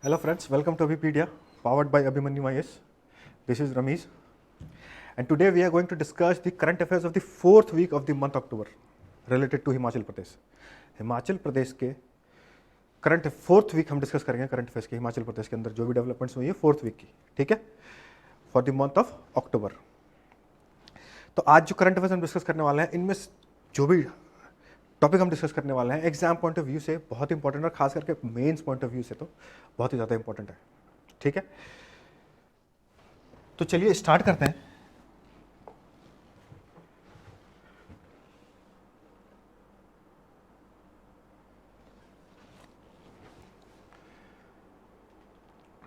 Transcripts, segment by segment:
Hello friends, welcome to Abipedia, powered by Abhimanyu IS. This is Ramesh, and today we are going to discuss the current affairs of the fourth week of the month October related to Himachal Pradesh. Himachal Pradesh के current fourth week हम discuss करेंगे current affairs के हिमाचल प्रदेश के अंदर जो भी developments हुई है फोर्थ वीक की, ठीक है, for the month of October. तो आज जो करंट अफेयर्स हम डिस्कस करने वाले हैं, इनमें जो भी टॉपिक हम डिस्कस करने वाले हैं एग्जाम पॉइंट ऑफ व्यू से बहुत इंपॉर्टेंट और खास करके मेंस पॉइंट ऑफ व्यू से तो बहुत ही ज़्यादा इंपॉर्टेंट है, ठीक है। तो चलिए स्टार्ट करते हैं।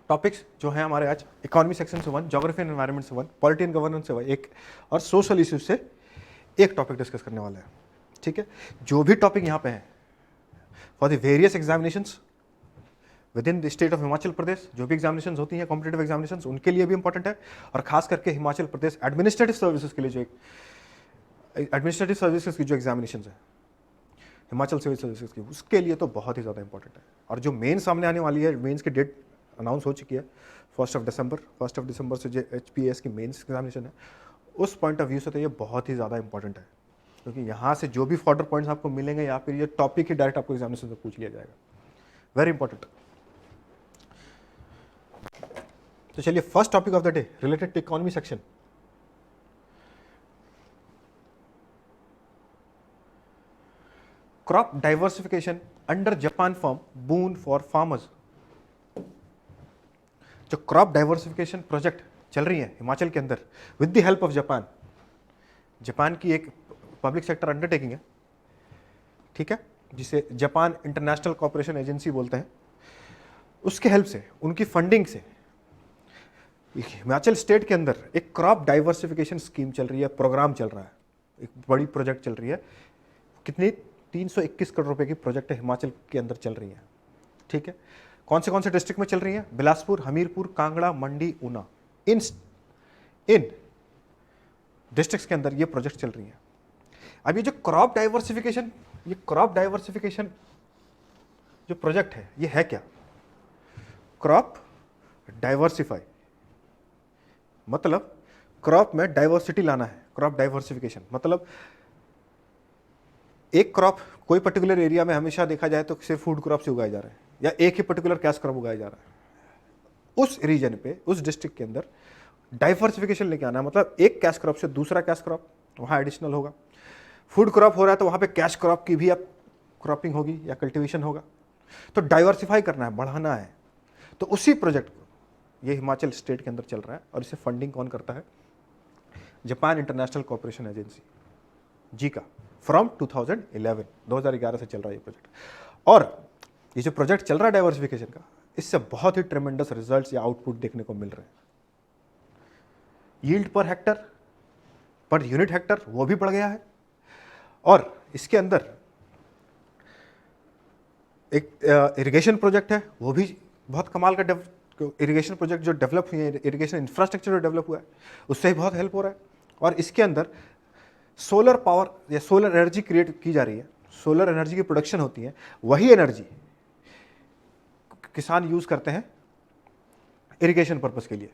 टॉपिक्स जो हैं हमारे आज, इकोनॉमी सेक्शन से 1, ज्योग्राफी एंड एनवायरनमेंट से 1, पॉलिटी एंड गवर्नेंस से 1 और सोशल इश्यूज से एक टॉपिक डिस्कस करने वाला है, ठीक है। जो भी टॉपिक यहाँ पे है for the various examinations within the state of Himachal Pradesh, जो भी एग्जामिनेशंस होती हैं कॉम्पिटेटिव एग्जामिनेशंस, उनके लिए भी इंपॉर्टेंट है और खास करके हिमाचल प्रदेश एडमिनिस्ट्रेटिव सर्विसेज के लिए जो एडमिनिस्ट्रेटिव सर्विसेज की जो एग्जामिनेशन है हिमाचल सिविल सर्विसेज की, उसके लिए तो बहुत ही ज़्यादा इंपॉर्टेंट है। और जो मेन सामने आने वाली है, मेंस की डेट अनाउंस हो चुकी है 1 दिसंबर से जो HPAS की मेंस एग्जामिनेशन है, उस पॉइंट ऑफ व्यू से तो ये बहुत ही ज़्यादा इंपॉर्टेंट है, क्योंकि यहाँ से जो भी फॉर्डर पॉइंट्स आपको मिलेंगे या फिर ये टॉपिक ही डायरेक्ट आपको एग्जामिनेशन से पूछ लिया जाएगा, वेरी इंपॉर्टेंट। तो चलिए first topic of the day related to economy section. Crop diversification under Japan firm boon for farmers. जो क्रॉप डाइवर्सिफिकेशन प्रोजेक्ट चल रही है हिमाचल के अंदर with the help of Japan की एक पब्लिक सेक्टर अंडरटेकिंग है, ठीक है, जिसे जापान इंटरनेशनल कोऑपरेशन एजेंसी बोलते हैं। उसके हेल्प से, उनकी फंडिंग से हिमाचल स्टेट के अंदर एक क्रॉप डाइवर्सिफिकेशन स्कीम चल रही है, प्रोग्राम चल रहा है, एक बड़ी प्रोजेक्ट चल रही है। कितनी 321 करोड़ रुपए की प्रोजेक्ट हिमाचल के अंदर चल रही है, ठीक है। कौन से डिस्ट्रिक्ट में चल रही है? बिलासपुर, हमीरपुर, कांगड़ा, मंडी, ऊना, इन डिस्ट्रिक्ट्स के अंदर ये प्रोजेक्ट चल रही है। अब ये जो क्रॉप डाइवर्सिफिकेशन जो प्रोजेक्ट है, ये है क्या? क्रॉप डाइवर्सिफाई मतलब क्रॉप में डाइवर्सिटी लाना है। क्रॉप डाइवर्सिफिकेशन मतलब एक क्रॉप कोई पर्टिकुलर एरिया में हमेशा देखा जाए तो सिर्फ फूड क्रॉप से उगाए जा रहे हैं या एक ही पर्टिकुलर कैश क्रॉप उगाया जा रहा है। उस रीजन पे, उस डिस्ट्रिक्ट के अंदर डाइवर्सिफिकेशन लेके आना है, मतलब एक कैश क्रॉप से दूसरा कैश क्रॉप वहाँ एडिशनल होगा। फूड क्रॉप हो रहा है तो वहाँ पे कैश क्रॉप की भी अब क्रॉपिंग होगी या कल्टीवेशन होगा। तो डाइवर्सिफाई करना है, बढ़ाना है। तो उसी प्रोजेक्ट को ये हिमाचल स्टेट के अंदर चल रहा है और इसे फंडिंग कौन करता है? Japan international cooperation agency, Zika, from 2011 से चल रहा है ये प्रोजेक्ट। और ये जो प्रोजेक्ट चल रहा है डाइवर्सिफिकेशन का, इससे बहुत ही ट्रेमेंडस रिजल्ट्स या आउटपुट देखने को मिल रहे हैं। Yield per hectare, per unit Hector वो भी बढ़ गया है। और इसके अंदर एक इरिगेशन प्रोजेक्ट है, वो भी बहुत कमाल का इरिगेशन प्रोजेक्ट जो डेवलप हुए हैं, इरिगेशन इंफ्रास्ट्रक्चर जो डेवलप हुआ है, उससे भी बहुत हेल्प हो रहा है। और इसके अंदर सोलर पावर या सोलर एनर्जी क्रिएट की जा रही है, सोलर एनर्जी की प्रोडक्शन होती है, वही एनर्जी किसान यूज करते हैं इरिगेशन पर्पस के लिए।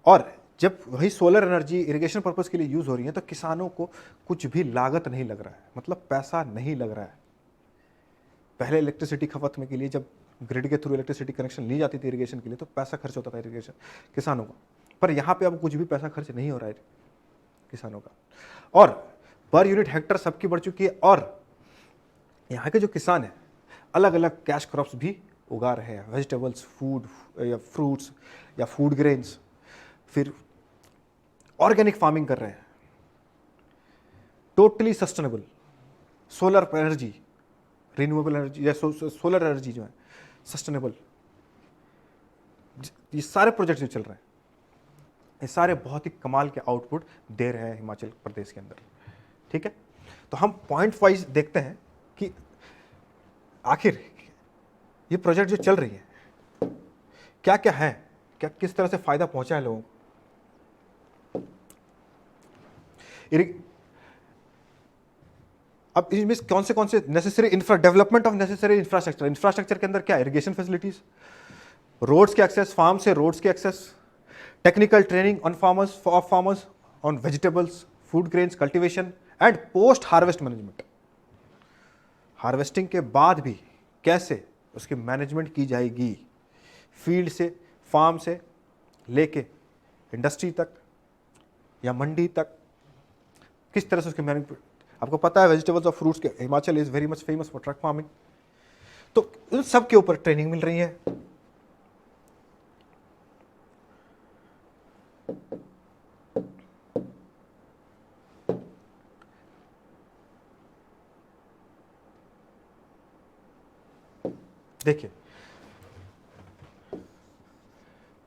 और जब वही सोलर एनर्जी इरिगेशन पर्पस के लिए यूज हो रही है तो किसानों को कुछ भी लागत नहीं लग रहा है, मतलब पैसा नहीं लग रहा है। पहले इलेक्ट्रिसिटी खपत में के लिए जब ग्रिड के थ्रू इलेक्ट्रिसिटी कनेक्शन ली जाती थी इरिगेशन के लिए, तो पैसा खर्च होता था इरिगेशन किसानों का, पर यहाँ पे अब कुछ भी पैसा खर्च नहीं हो रहा है किसानों का। और पर यूनिट हेक्टर सबकी बढ़ चुकी है। और यहाँ के जो किसान हैं अलग अलग कैश क्रॉप्स भी उगा रहे हैं, वेजिटेबल्स, फूड या फ्रूट्स या फूड ग्रेन्स, फिर ऑर्गेनिक फार्मिंग कर रहे हैं, totally sustainable, solar energy, renewable energy या सोलर एनर्जी जो है सस्टेनेबल, ये सारे प्रोजेक्ट्स जो चल रहे हैं, ये सारे बहुत ही कमाल के आउटपुट दे रहे हैं हिमाचल प्रदेश के अंदर, ठीक है। तो हम पॉइंट वाइज देखते हैं कि आखिर ये प्रोजेक्ट जो चल रही है क्या क्या है, क्या किस तरह से फायदा पहुंचा है लोगों को। अब इसमें कौन से necessary development of necessary infrastructure, infrastructure के अंदर क्या, इरिगेशन फैसिलिटीज, रोड्स के एक्सेस, फार्म से रोड्स के access, technical training on farmers on vegetables, food grains, cultivation and post harvest management. Harvesting के बाद भी कैसे उसकी मैनेजमेंट की जाएगी, फील्ड से, फार्म से लेके इंडस्ट्री तक या मंडी तक, किस तरह से उसकी मैनेजमेंट। आपको पता है वेजिटेबल्स और फ्रूट्स के Himachal is very much famous for truck farming, तो उन सब के ऊपर ट्रेनिंग मिल रही है। देखिए,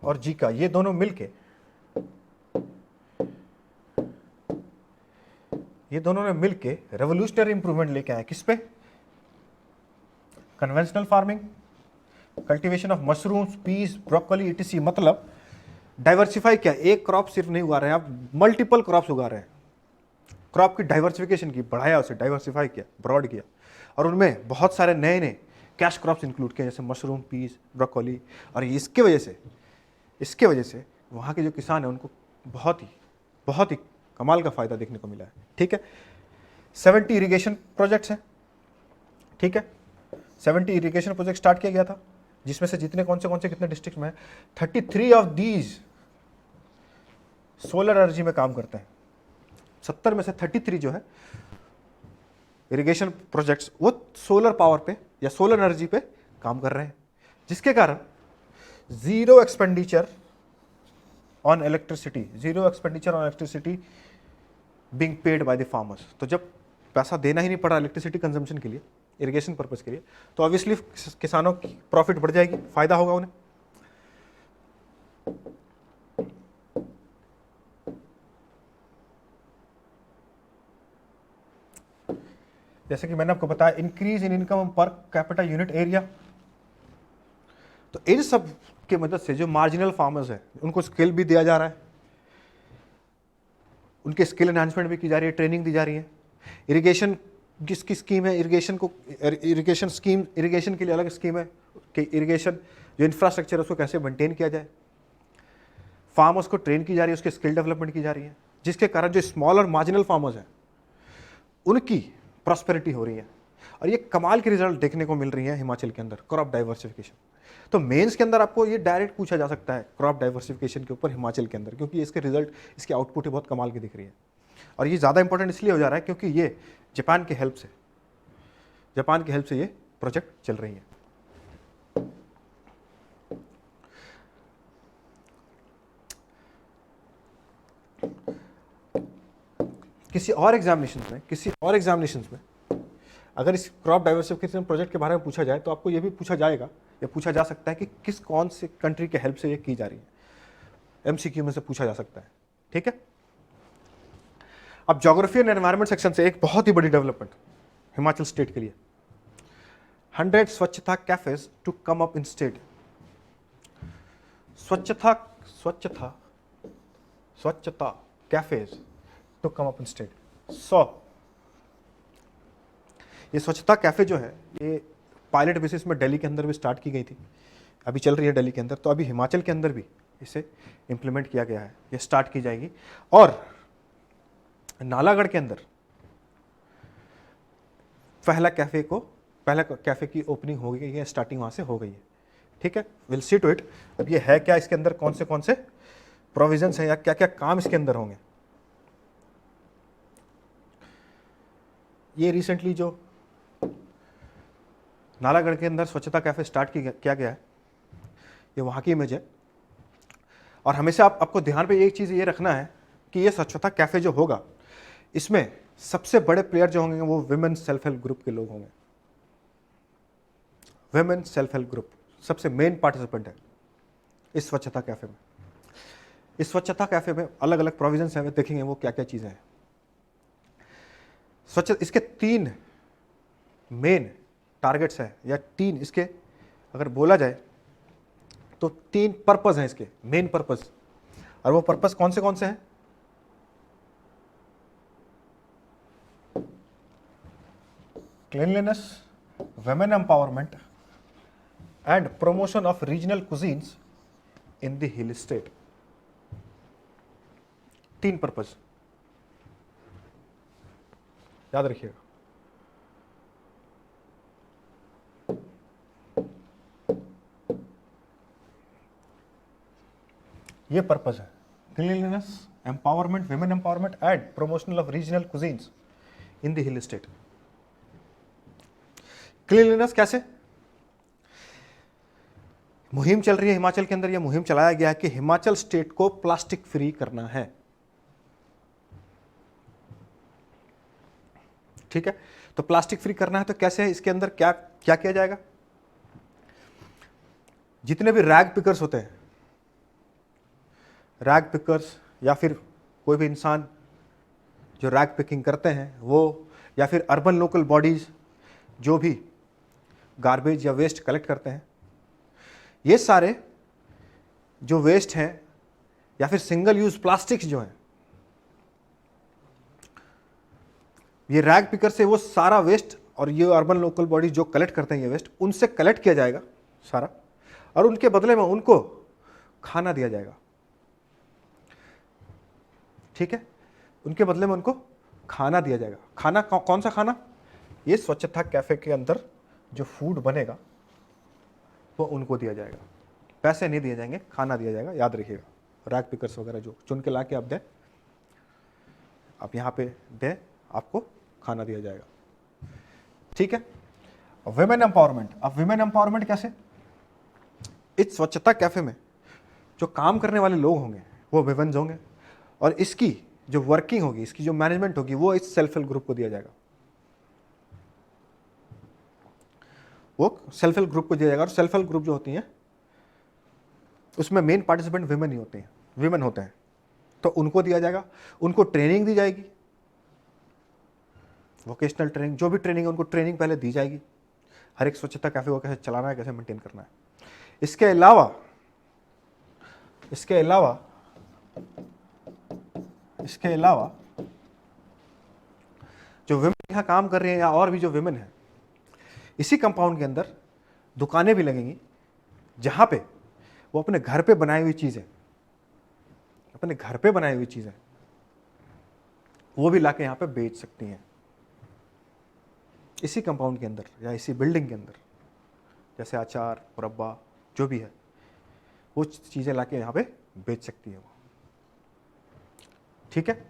और जी का ये दोनों मिलके, ये दोनों ने मिलके रेवोल्यूशनरी इंप्रूवमेंट लेके आए। किस पे? Conventional farming, cultivation of mushrooms, peas, broccoli etc. मतलब डाइवर्सिफाई किया, एक क्रॉप सिर्फ नहीं उगा रहे हैं आप, मल्टीपल क्रॉप्स उगा रहे हैं। क्रॉप की डाइवर्सिफिकेशन की, बढ़ाया उसे, डाइवर्सिफाई किया, ब्रॉड किया, और उनमें बहुत सारे नए नए कैश क्रॉप्स इंक्लूड किए, जैसे मशरूम, पीस, ब्रोकोली। और इसके वजह से वहाँ के जो किसान हैं उनको बहुत ही कमाल का फायदा देखने को मिला है। ठीक है, 70 इरिगेशन प्रोजेक्ट्स हैं। ठीक है, 70 इरिगेशन प्रोजेक्ट स्टार्ट किया गया था, जिसमें से जितने कौन से कितने डिस्ट्रिक्ट में है, 33 ऑफ दीज सोलर एनर्जी में काम करते हैं। 70 में से 33 जो है इरिगेशन प्रोजेक्ट्स, वो सोलर पावर पे या सोलर एनर्जी पे काम कर रहे हैं, जिसके कारण zero expenditure on electricity being paid by the farmers. तो जब पैसा देना ही नहीं पड़ा इलेक्ट्रिसिटी कंजम्पशन के लिए, इरिगेशन पर्पस के लिए, तो ऑब्वियसली किसानों की प्रॉफिट बढ़ जाएगी, फायदा होगा उन्हें। जैसे कि मैंने आपको बताया, increase in income per capita unit area. तो इन सब की मदद से जो मार्जिनल फार्मर्स है उनको स्किल भी दिया जा रहा है, उनके स्किल एनहांसमेंट भी की जा रही है, ट्रेनिंग दी जा रही है। इरिगेशन किसकी स्कीम है, इरिगेशन के लिए अलग स्कीम है कि इरिगेशन जो इंफ्रास्ट्रक्चर है उसको कैसे मेंटेन किया जाए। फार्मर्स को ट्रेन की जा रही है, उसके स्किल डेवलपमेंट की जा रही है, जिसके कारण जो स्मॉल और मार्जिनल फार्मर्स हैं उनकी प्रॉस्पेरिटी हो रही है। और ये कमाल के रिजल्ट देखने को मिल रही है हिमाचल के अंदर, क्रॉप डाइवर्सिफिकेशन। तो मेंस के अंदर आपको ये डायरेक्ट पूछा जा सकता है क्रॉप डाइवर्सिफिकेशन के ऊपर हिमाचल के अंदर, क्योंकि इसके रिजल्ट, इसकी आउटपुट बहुत कमाल की दिख रही है। और ये ज़्यादा इंपॉर्टेंट इसलिए हो जा रहा है क्योंकि ये जापान की हेल्प से ये प्रोजेक्ट चल रही है। किसी और एग्जामिनेशंस में अगर इस क्रॉप डाइवर्सिफिकेशन प्रोजेक्ट के बारे में पूछा जाए तो आपको ये भी पूछा जाएगा या पूछा जा सकता है कि कौन से कंट्री के हेल्प से ये की जा रही है, एमसीक्यू में से पूछा जा सकता है। ठीक है, अब ज्योग्राफी एंड एनवायरनमेंट सेक्शन से एक बहुत ही बड़ी डेवलपमेंट हिमाचल स्टेट के लिए, 100 Swachhata cafes to come up in state. Swachhata cafes to come up in state. 100 ये स्वच्छता कैफे जो है ये पायलट बेसिस में दिल्ली के अंदर भी स्टार्ट की गई थी, अभी चल रही है दिल्ली के अंदर। तो अभी हिमाचल के अंदर भी इसे इंप्लीमेंट किया गया है, ये स्टार्ट की जाएगी। और नालागढ़ के अंदर पहला कैफे की ओपनिंग हो गई है, स्टार्टिंग वहां से हो गई है। ठीक है, विल सी टू इट। अब ये है क्या, इसके अंदर कौन से प्रोविजंस हैं या क्या क्या काम इसके अंदर होंगे। ये रिसेंटली जो नालागढ़ के अंदर स्वच्छता कैफे स्टार्ट किया गया है, ये वहाँ की इमेज है। और हमेशा आपको ध्यान पे एक चीज़ ये रखना है कि ये स्वच्छता कैफे जो होगा, इसमें सबसे बड़े प्लेयर जो होंगे वो विमेन सेल्फ हेल्प ग्रुप के लोग होंगे। विमेन सेल्फ हेल्प ग्रुप सबसे मेन पार्टिसिपेंट है इस स्वच्छता कैफे में। इस स्वच्छता कैफे में अलग अलग प्रोविजंस हैं, देखेंगे वो क्या क्या चीज़ें हैं। इसके 3 मेन टारगेट्स हैं, या 3 इसके अगर बोला जाए तो 3 पर्पस हैं इसके, मेन पर्पस। और वो पर्पस कौन से हैं? cleanliness, women empowerment and promotion of regional cuisines in the hill state. 3 purpose याद रखिएगा। ये पर्पस है, cleanliness, empowerment, women empowerment and promotional of regional cuisines in the hill state. Cleanliness कैसे? मुहिम चल रही है हिमाचल के अंदर, यह मुहिम चलाया गया है कि हिमाचल स्टेट को प्लास्टिक फ्री करना है। ठीक है, तो प्लास्टिक फ्री करना है तो कैसे है, इसके अंदर क्या क्या किया जाएगा? जितने भी रैग पिकर्स होते हैं, रैग पिकर्स या फिर कोई भी इंसान जो रैग पिकिंग करते हैं वो, या फिर अर्बन लोकल बॉडीज जो भी गार्बेज या वेस्ट कलेक्ट करते हैं, ये सारे जो वेस्ट हैं या फिर सिंगल यूज प्लास्टिक्स जो हैं, ये रैग पिकर से वो सारा वेस्ट और ये अर्बन लोकल बॉडीज जो कलेक्ट करते हैं ये वेस्ट, उनसे कलेक्ट किया जाएगा सारा, और उनके बदले में उनको खाना दिया जाएगा। ठीक है, उनके बदले में उनको खाना दिया जाएगा। खाना कौन सा खाना? ये स्वच्छता कैफे के अंदर जो फूड बनेगा वो उनको दिया जाएगा। पैसे नहीं दिए जाएंगे, खाना दिया जाएगा, याद रखिएगा। रैग पिकर्स वगैरह जो चुन के ला के आप दें, आप यहाँ पे दें, आपको खाना दिया जाएगा। ठीक है, विमेन एम्पावरमेंट। अब विमेन एम्पावरमेंट कैसे? इस स्वच्छता कैफे में जो काम करने वाले लोग होंगे वो विमेन्स होंगे, और इसकी जो वर्किंग होगी, इसकी जो मैनेजमेंट होगी, वो इस सेल्फ हेल्प ग्रुप को दिया जाएगा। वो सेल्फ हेल्प ग्रुप को दिया जाएगा, और सेल्फ हेल्प ग्रुप जो होती हैं उसमें मेन पार्टिसिपेंट विमेन ही होते हैं, विमेन होते हैं, तो उनको दिया जाएगा। उनको ट्रेनिंग दी जाएगी, वोकेशनल ट्रेनिंग, जो भी ट्रेनिंग है उनको ट्रेनिंग पहले दी जाएगी, हर एक स्वच्छता कैफे को कैसे चलाना है, कैसे मेंटेन करना है। इसके अलावा जो विमेन यहाँ काम कर रही हैं या और भी जो विमेन हैं, इसी कंपाउंड के अंदर दुकानें भी लगेंगी जहां पे वो अपने घर पे बनाई हुई चीजें वो भी लाके यहाँ पे बेच सकती हैं, इसी कंपाउंड के अंदर या इसी बिल्डिंग के अंदर। जैसे अचार, मुरब्बा जो भी है, वो चीजें लाके यहाँ पे बेच सकती है वो। ठीक है,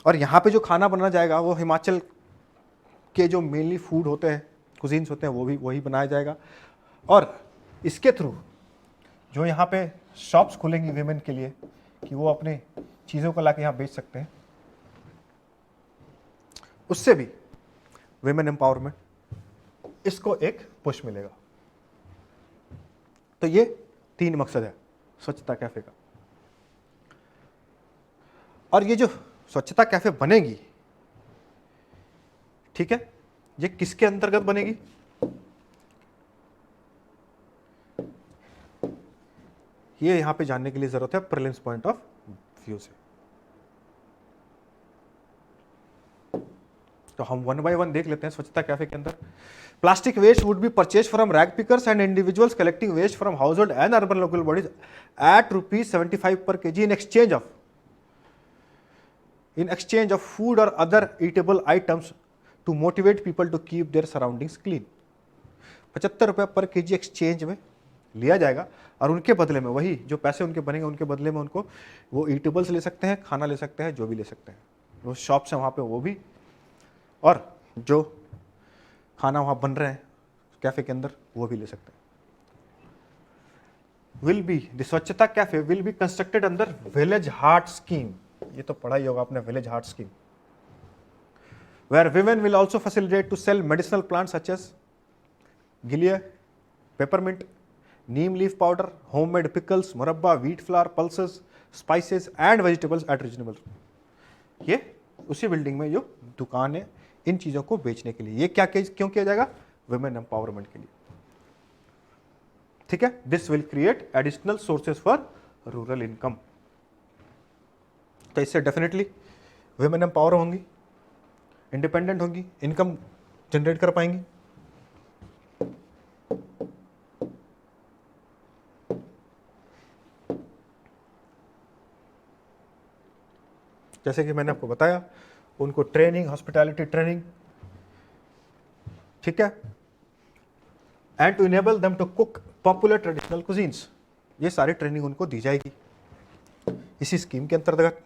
और यहाँ पे जो खाना बनाया जाएगा वो हिमाचल के जो मेनली फूड होते हैं, कुजीन्स होते हैं, वो भी वही बनाया जाएगा। और इसके थ्रू जो यहाँ पे शॉप्स खुलेंगी विमेन के लिए कि वो अपने चीज़ों को लाके यहाँ बेच सकते हैं, उससे भी विमेन एम्पावरमेंट इसको एक पुश मिलेगा। तो ये 3 मकसद है स्वच्छता कैफे का। और ये जो स्वच्छता कैफे बनेगी, ठीक है, ये किसके अंतर्गत बनेगी? ये यहां पे जानने के लिए जरूरत है प्रीलिम्स पॉइंट ऑफ व्यू से। तो हम 1 बाय 1 देख लेते हैं। स्वच्छता कैफे के अंदर plastic waste would be purchase from rag pickers and individuals collecting waste from household and urban local bodies at ₹75 per kg in exchange of food or other eatable items to motivate people to keep their surroundings clean। 75 रुपये पर KG exchange में लिया जाएगा, और उनके बदले में वही जो पैसे उनके बनेंगे उनके बदले में उनको वो ईटेबल्स ले सकते हैं, खाना ले सकते हैं, जो भी ले सकते हैं, वो शॉप्स हैं वहाँ पे वो भी, और जो खाना वहाँ बन रहे हैं कैफे के अंदर वो भी ले सकते हैं। विल बी द स्वच्छता कैफे विल बी कंस्ट्रक्टेड अंदर विलेज हार्ट स्कीम। ये तो पढ़ा ही होगा आपने, village heart scheme, where women will also facilitate to sell medicinal plants such as gilead, peppermint, neem leaf powder, homemade pickles, murabba, wheat flour, pulses, spices and vegetables at reasonable। ये उसी building में जो दुकान है इन चीजों को बेचने के लिए। ये क्या क्यों किया जाएगा? वुमेन एम्पावरमेंट के लिए। ठीक है, this will create additional sources for rural income. तो इससे डेफिनेटली वुमेन एम्पावर होंगी, इंडिपेंडेंट होंगी, इनकम जनरेट कर पाएंगी। जैसे कि मैंने आपको बताया, उनको ट्रेनिंग, हॉस्पिटैलिटी ट्रेनिंग, ठीक है, and to enable them to cook popular traditional cuisines, ये सारी ट्रेनिंग उनको दी जाएगी इसी स्कीम के अंतर्गत।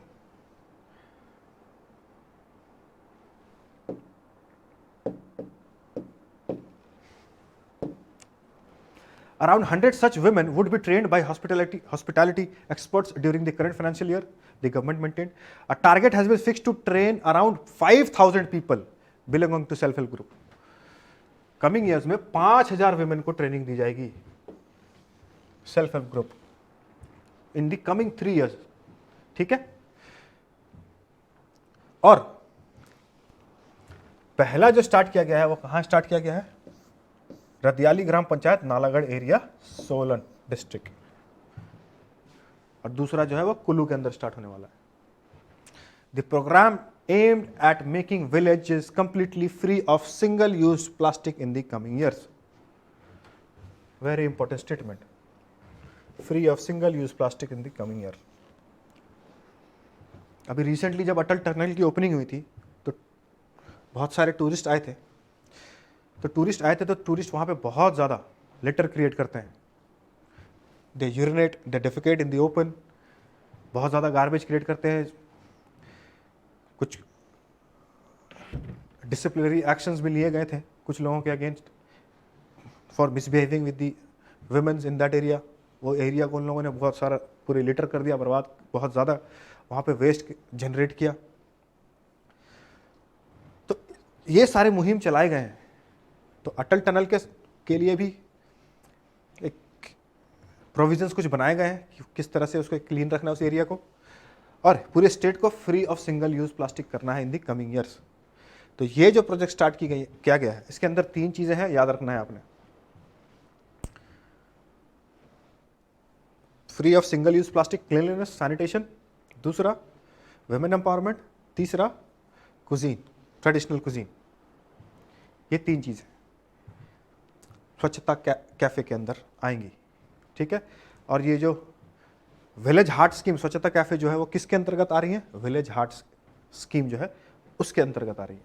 Around 100 such women would be trained by hospitality experts during the current financial year. The government maintained a target has been fixed to train around 5,000 people belonging to self-help group. Coming years में 5,000 women को training दी जाएगी self help group in the coming 3 years, ठीक है। और पहला जो start किया गया है वो कहां स्टार्ट किया गया है? रदियाली ग्राम पंचायत, नालागढ़ एरिया, सोलन डिस्ट्रिक्ट। और दूसरा जो है वो कुल्लू के अंदर स्टार्ट होने वाला है। The program aimed at making villages completely free of single use plastic in the coming years. Very important statement, free of single use plastic in the coming year. अभी रिसेंटली जब अटल टनल की opening हुई थी तो बहुत सारे tourist आए थे, तो टूरिस्ट वहाँ पे बहुत ज़्यादा लिटर क्रिएट करते हैं। They urinate, they defecate in the open, बहुत ज़्यादा गार्बेज क्रिएट करते हैं। कुछ डिसिप्लिनरी एक्शंस भी लिए गए थे कुछ लोगों के against for misbehaving with the womens in that area. वो एरिया को उन लोगों ने बहुत सारा पूरे लिटर कर दिया बर्बाद, बहुत ज़्यादा वहाँ पे वेस्ट जनरेट किया। तो ये सारे मुहिम चलाए गए हैं। तो अटल टनल के लिए भी एक प्रोविजंस कुछ बनाए गए हैं कि किस तरह से उसको क्लीन रखना है उस एरिया को, और पूरे स्टेट को free of single use plastic करना है इन दी कमिंग ईयर्स। तो ये जो प्रोजेक्ट स्टार्ट किया गया है, इसके अंदर 3 चीजें हैं, याद रखना है आपने। Free of single use plastic, cleanliness, sanitation, दूसरा वुमेन एम्पावरमेंट, तीसरा कुजीन, ट्रेडिशनल कुजीन। ये 3 चीजें स्वच्छता कैफे के अंदर आएंगी, ठीक है। और ये जो विलेज हार्ट स्कीम, स्वच्छता कैफे जो है वो किसके अंतर्गत आ रही है? विलेज हार्ट स्कीम जो है उसके अंतर्गत आ रही है।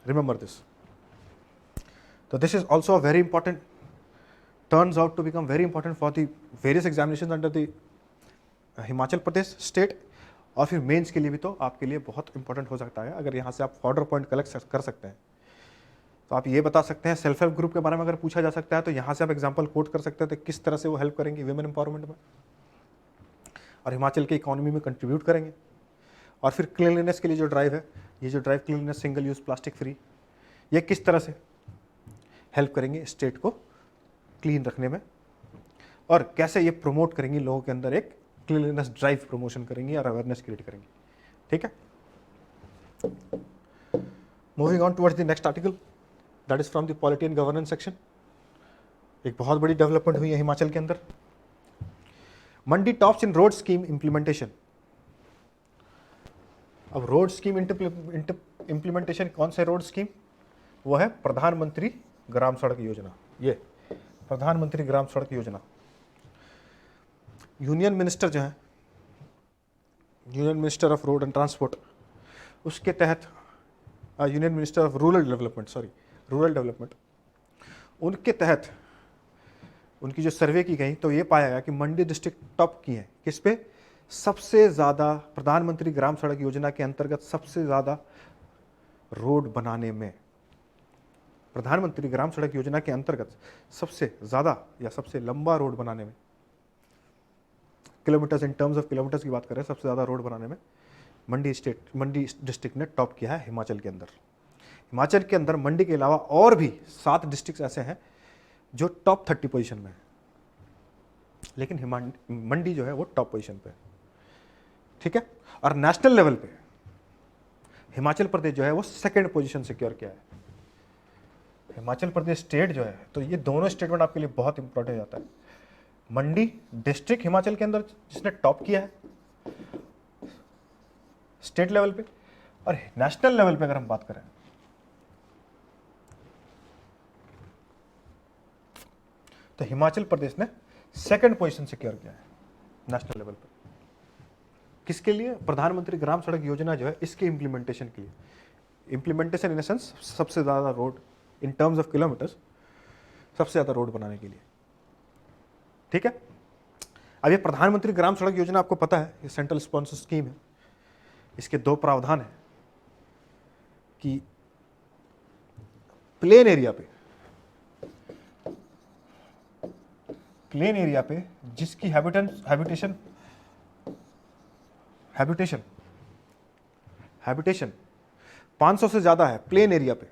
Remember this. तो this is also very important, turns out to become very important for the various examination under the Himachal Pradesh state, और फिर मेंस के लिए भी तो आपके लिए बहुत इंपॉर्टेंट हो सकता है। अगर यहाँ से आप ऑर्डर पॉइंट कलेक्ट कर सकते हैं तो आप ये बता सकते हैं, सेल्फ हेल्प ग्रुप के बारे में अगर पूछा जा सकता है तो यहाँ से आप एग्जांपल कोट कर सकते हैं, तो किस तरह से वो हेल्प करेंगे वुमेन एम्पावरमेंट में और हिमाचल की इकोनॉमी में कंट्रीब्यूट करेंगे। और फिर क्लीनलीनेस के लिए जो ड्राइव है, ये जो drive cleanliness, single use plastic free, ये किस तरह से हेल्प करेंगे स्टेट को क्लीन रखने में, और कैसे ये प्रमोट करेंगी लोगों के अंदर एक क्लीनलीनेस ड्राइव प्रमोशन करेंगी और अवेयरनेस क्रिएट करेंगी, ठीक है। Moving on towards the next article, that is from the polity and governance section. एक बहुत बड़ी डेवलपमेंट हुई है हिमाचल के अंदर। मंडी टॉप्स इन रोड स्कीम इंप्लीमेंटेशन। अब रोड स्कीम इंप्लीमेंटेशन, कौन से रोड स्कीम? वो है प्रधानमंत्री ग्राम सड़क योजना। ये प्रधानमंत्री ग्राम सड़क योजना, यूनियन मिनिस्टर जो है, union minister of road and transport, उसके तहत union minister of rural development, उनके तहत उनकी जो सर्वे की गई तो ये पाया गया कि मंडी डिस्ट्रिक्ट टॉप की है किस पे? सबसे ज़्यादा प्रधानमंत्री ग्राम सड़क योजना के अंतर्गत सबसे ज़्यादा रोड बनाने में, प्रधानमंत्री ग्राम सड़क योजना के अंतर्गत सबसे ज़्यादा या सबसे लंबा रोड बनाने में, kilometres, in terms of kilometres की बात करें, सबसे ज़्यादा रोड बनाने में मंडी डिस्ट्रिक्ट ने टॉप किया है हिमाचल के अंदर। हिमाचल के अंदर मंडी के अलावा और भी 7 डिस्ट्रिक्ट ऐसे हैं जो टॉप 30 पोजीशन में है, लेकिन मंडी जो है वो टॉप पोजीशन पे है, ठीक है। और नेशनल लेवल पे हिमाचल प्रदेश जो है वो 2nd पोजीशन सिक्योर किया है। हिमाचल प्रदेश स्टेट जो है, तो ये दोनों स्टेटमेंट आपके लिए बहुत इंपॉर्टेंट जाता है। मंडी डिस्ट्रिक्ट हिमाचल के अंदर जिसने टॉप किया है स्टेट लेवल पे, और नेशनल लेवल पे अगर हम बात करें तो हिमाचल प्रदेश ने सेकंड पोजीशन सिक्योर किया है नेशनल लेवल पर। किसके लिए? प्रधानमंत्री ग्राम सड़क योजना जो है इसके इम्प्लीमेंटेशन के लिए। इम्प्लीमेंटेशन इन द सेंस सबसे ज़्यादा road in terms of kilometres, सबसे ज़्यादा रोड बनाने के लिए। ठीक है। अब ये प्रधानमंत्री ग्राम सड़क योजना आपको पता है ये सेंट्रल स्पॉन्सर स्कीम है। इसके दो प्रावधान है कि प्लेन एरिया पे जिसकी हैबिटेशन 500 से ज्यादा है प्लेन एरिया पे,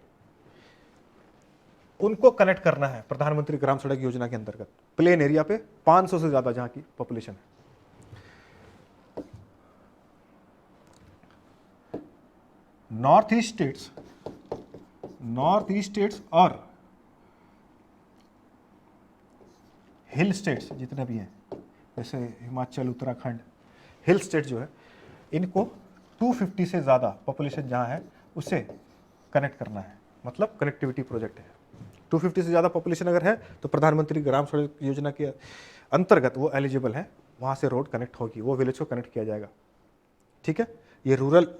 उनको कनेक्ट करना है प्रधानमंत्री ग्राम सड़क योजना के अंतर्गत। प्लेन एरिया पे 500 से ज्यादा जहां की पॉपुलेशन है। नॉर्थ ईस्ट स्टेट्स और हिल स्टेट्स जितने भी हैं, जैसे हिमाचल, उत्तराखंड, हिल स्टेट जो है, इनको 250 से ज़्यादा पॉपुलेशन जहाँ है उससे कनेक्ट करना है, मतलब कनेक्टिविटी प्रोजेक्ट है। 250 से ज़्यादा पॉपुलेशन अगर है तो प्रधानमंत्री ग्राम सड़क योजना के अंतर्गत वो एलिजिबल है, वहाँ से रोड कनेक्ट होगी, वो विलेज को कनेक्ट किया जाएगा। ठीक है, ये रूरल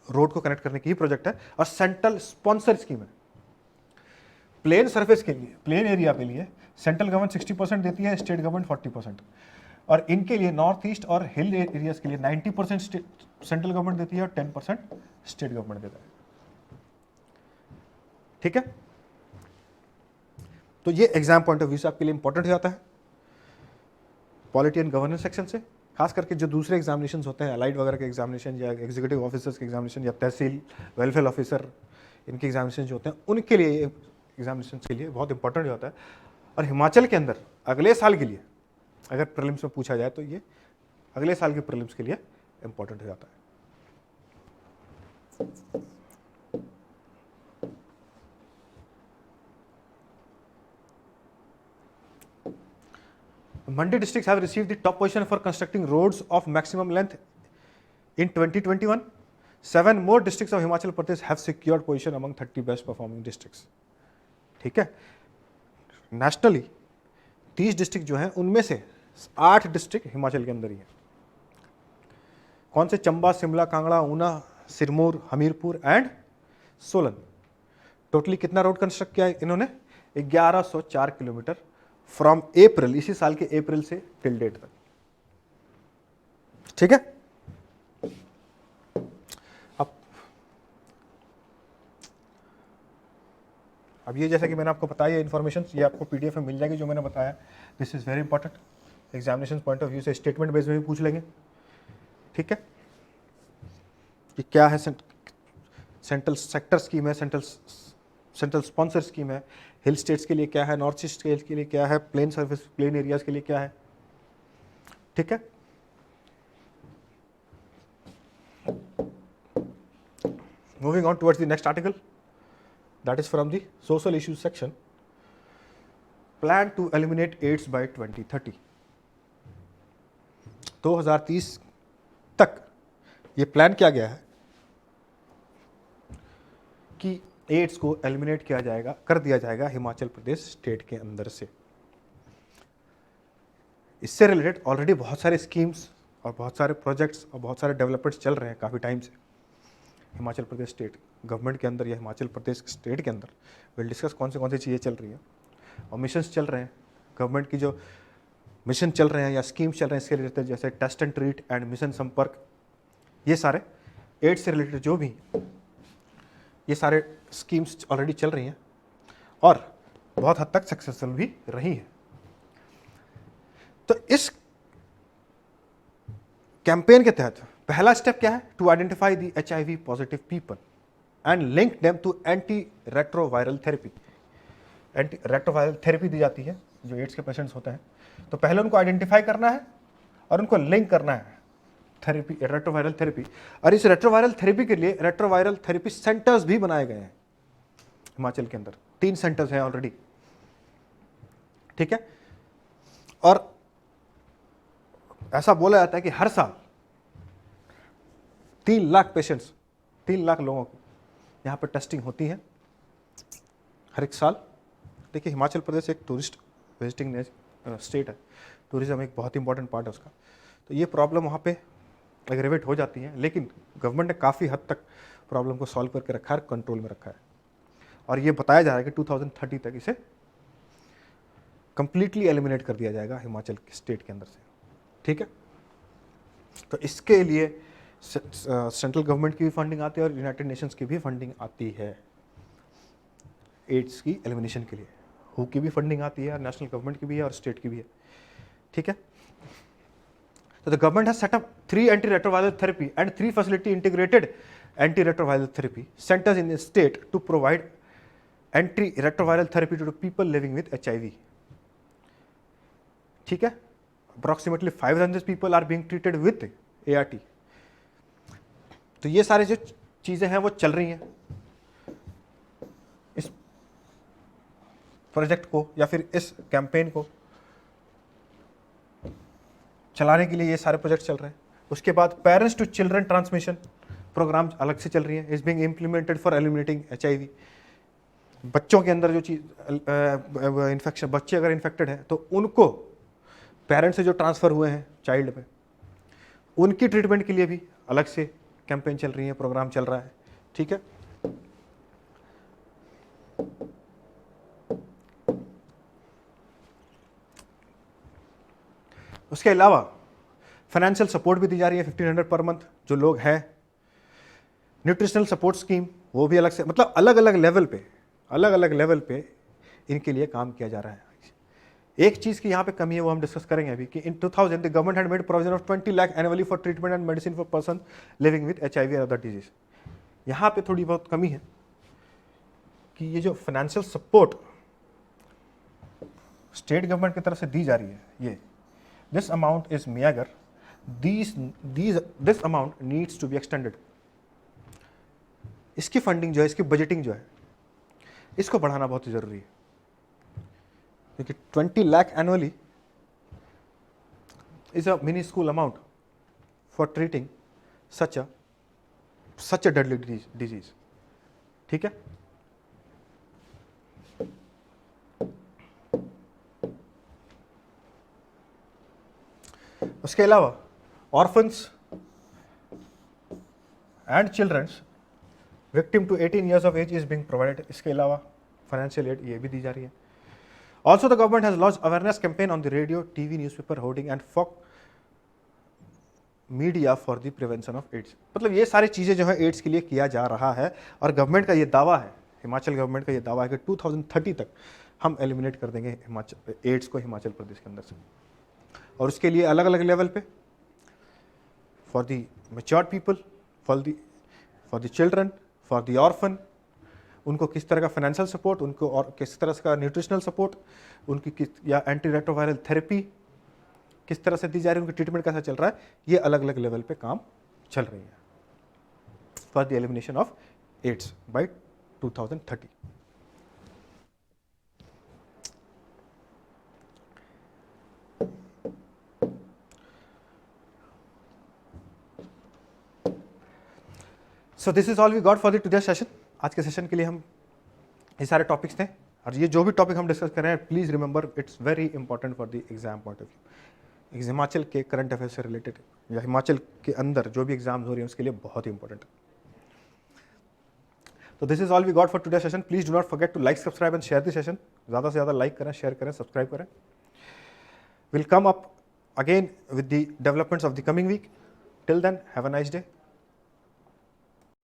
रोड को कनेक्ट करने की ही प्रोजेक्ट है और सेंट्रल स्पॉन्सर स्कीम है। प्लेन सरफेस के लिए, प्लेन एरिया के लिए सेंट्रल गवर्नमेंट 60% देती है, स्टेट गवर्नमेंट 40%, और इनके लिए नॉर्थ ईस्ट और हिल एरियाज के लिए 90% सेंट्रल गवर्नमेंट देती है और 10% स्टेट गवर्नमेंट देता है। ठीक है, तो ये एग्जाम पॉइंट ऑफ व्यू से आपके लिए इंपॉर्टेंट हो जाता है पॉलिटी एंड गवर्नेंस सेक्शन से। खास करके जो दूसरे एग्जामिनेशन होते हैं, अलाइड वगैरह के एग्जामिनेशन या एग्जीक्यूटिव ऑफिसर्स के एग्जामिनेशन या तहसील वेलफेयर ऑफिसर, इनके एग्जामिनेशन जो होते हैं उनके लिए, एग्जामिनेशन के लिए बहुत इंपॉर्टेंट हो जाता है। और हिमाचल के अंदर अगले साल के लिए अगर प्रीलिम्स में पूछा जाए तो ये अगले साल के प्रीलिम्स के लिए इंपॉर्टेंट हो जाता है। Mandi districts have received the top position for constructing roads of maximum length in 2021. 7 more districts of Himachal Pradesh have secured position among 30 best performing districts. ठीक है, नेशनली 30 डिस्ट्रिक्ट जो हैं उनमें से 8 डिस्ट्रिक्ट हिमाचल के अंदर ही है। कौन से? चंबा, शिमला, कांगड़ा, ऊना, सिरमौर, हमीरपुर एंड सोलन। टोटली कितना रोड कंस्ट्रक्ट किया है इन्होंने? 1104 किलोमीटर फ्रॉम अप्रैल, इसी साल के अप्रैल से टिल डेट तक। ठीक है, अब ये जैसा कि मैंने आपको बताया इन्फॉर्मेशन, ये आपको पीडीएफ में मिल जाएगी जो मैंने बताया। This is very important, examination point of view से स्टेटमेंट बेस में भी पूछ लेंगे। ठीक है, कि क्या है सेंट्रल सेक्टर स्कीम है, सेंट्रल स्पॉन्सर स्कीम है, हिल स्टेट्स के लिए क्या है, नॉर्थ ईस्ट स्टेट्स के लिए क्या है, प्लेन सर्विस प्लेन एरियाज के लिए क्या है। ठीक है, moving on towards the next article, that is from the social issues section. Plan to eliminate AIDS by 2030. 2030 तक ये प्लान किया गया है कि एड्स को एलिमिनेट किया जाएगा, कर दिया जाएगा हिमाचल प्रदेश स्टेट के अंदर से। इससे रिलेटेड ऑलरेडी बहुत सारे स्कीम्स और बहुत सारे प्रोजेक्ट्स और बहुत सारे डेवलपमेंट्स चल रहे हैं काफ़ी टाइम से हिमाचल प्रदेश स्टेट गवर्नमेंट के अंदर या हिमाचल प्रदेश स्टेट के अंदर। विल डिस्कस कौन सी चीज़ें चल रही हैं और मिशंस चल रहे हैं, गवर्नमेंट की जो मिशन चल रहे हैं या स्कीम्स चल रहे हैं इसके रिलेटेड, जैसे test and treat and mission Sampark, ये सारे एड्स से रिलेटेड जो भी ये सारे स्कीम्स ऑलरेडी चल रही हैं और बहुत हद तक सक्सेसफुल भी रही हैं। तो इस कैंपेन के तहत पहला स्टेप क्या है? To identify the HIV positive people and link them to anti retroviral therapy. Anti retroviral therapy दी जाती है जो एड्स के पेशेंट्स होते हैं, तो पहले उनको आइडेंटिफाई करना है और उनको लिंक करना है थेरेपी, रेट्रोवायरल थेरेपी। और इस रेट्रोवायरल थेरेपी के लिए रेट्रोवायरल थेरेपी सेंटर्स भी बनाए गए हैं हिमाचल के अंदर। 3 सेंटर्स हैं ऑलरेडी। ठीक है, और ऐसा बोला जाता है कि हर साल 3 लाख पेशेंट्स, 3 लाख लोगों की यहाँ पर टेस्टिंग होती है हर एक साल। देखिए हिमाचल प्रदेश एक टूरिस्ट विजिटिंग स्टेट है, टूरिज्म एक बहुत इंपॉर्टेंट पार्ट है उसका, तो ये प्रॉब्लम वहाँ पे एग्रेवेट हो जाती है, लेकिन गवर्नमेंट ने काफ़ी हद तक प्रॉब्लम को सॉल्व करके रखा है, कंट्रोल में रखा है, और ये बताया जा रहा है कि 2030 तक इसे कंप्लीटली एलिमिनेट कर दिया जाएगा हिमाचल स्टेट के अंदर से, ठीक है। तो इसके लिए सेंट्रल गवर्नमेंट की भी फंडिंग आती है और यूनाइटेड नेशंस की भी फंडिंग आती है एड्स की एलिमिनेशन के लिए। हु की भी फंडिंग आती है, नेशनल गवर्नमेंट की भी है और स्टेट की भी है, ठीक है। तो the government has set up 3 anti-retroviral therapy and 3 facility integrated anti-retroviral therapy centres in the state to provide anti-retroviral therapy to people living with HIV, ठीक है। Approximately 500 people are being treated with ART। तो ये सारे जो चीजें हैं वो चल रही हैं इस प्रोजेक्ट को या फिर इस कैंपेन को चलाने के लिए, ये सारे प्रोजेक्ट चल रहे हैं। उसके बाद parents to children transmission program अलग से चल रही है, is being implemented for eliminating HIV। बच्चों के अंदर जो चीज इन्फेक्शन, बच्चे अगर इन्फेक्टेड है तो उनको पेरेंट्स से जो ट्रांसफर हुए हैं चाइल्ड में, उनकी ट्रीटमेंट के लिए भी अलग से कैंपेन चल रही है, प्रोग्राम चल रहा है, ठीक है। उसके अलावा फाइनेंशियल सपोर्ट भी दी जा रही है 1500 पर मंथ जो लोग हैं। न्यूट्रिशनल सपोर्ट स्कीम वो भी अलग से, मतलब अलग अलग लेवल पे इनके लिए काम किया जा रहा है। एक चीज़ की यहाँ पे कमी है वो हम डिस्कस करेंगे अभी कि इन 2000 the government had made provision of 20 lakh annually for treatment and medicine for person living with HIV और अदर डिजीज। यहाँ पे थोड़ी बहुत कमी है कि ये जो फाइनेंशियल सपोर्ट स्टेट गवर्नमेंट की तरफ से दी जा रही है, ये this amount is meagre, this amount needs to be extended. इसकी फंडिंग जो है, इसकी बजटिंग जो है, इसको बढ़ाना बहुत जरूरी है, क्योंकि 20 lakh annually is a minuscule amount for treating such a deadly disease, ठीक है। उसके अलावा orphans and childrens victim to 18 years of age is being provided. इसके अलावा फाइनेंशियल एड ये भी दी जा रही है। Also, the government has launched awareness campaign on the radio, TV, newspaper, hoarding and folk media for the prevention of AIDS। मतलब ये सारी चीज़ें जो है एड्स के लिए किया जा रहा है, और गवर्नमेंट का ये दावा है, हिमाचल गवर्नमेंट का ये दावा है कि 2030 तक हम एलिमिनेट कर देंगे एड्स को हिमाचल प्रदेश के अंदर से। और उसके लिए अलग अलग लेवल पे for the matured people, for the children, for the orphan, उनको किस तरह का फाइनेंशियल सपोर्ट, उनको और किस तरह का न्यूट्रिशनल सपोर्ट, उनकी या एंटी-रेट्रोवायरल थेरेपी किस तरह से दी जा रही है, उनकी ट्रीटमेंट कैसा चल रहा है, ये अलग अलग लेवल पे काम चल रही है for the elimination of AIDS by 2030। So this is all we got for the today session. आज के सेशन के लिए हम ये सारे टॉपिक्स थे, और ये जो भी टॉपिक हम डिस्कस कर रहे हैं, please remember it's very important for the exam point of view. Himachal के करंट अफेयर से रिलेटेड या हिमाचल के अंदर जो भी एग्जाम्स हो रही हैं उसके लिए बहुत ही इंपॉर्टेंट है। तो this is all we got for today session. Please do not forget to like, subscribe and share the session. ज़्यादा से ज़्यादा लाइक करें, शेयर करें, सब्सक्राइब करें। Will come up again with the developments of the coming week. Till then have a nice day.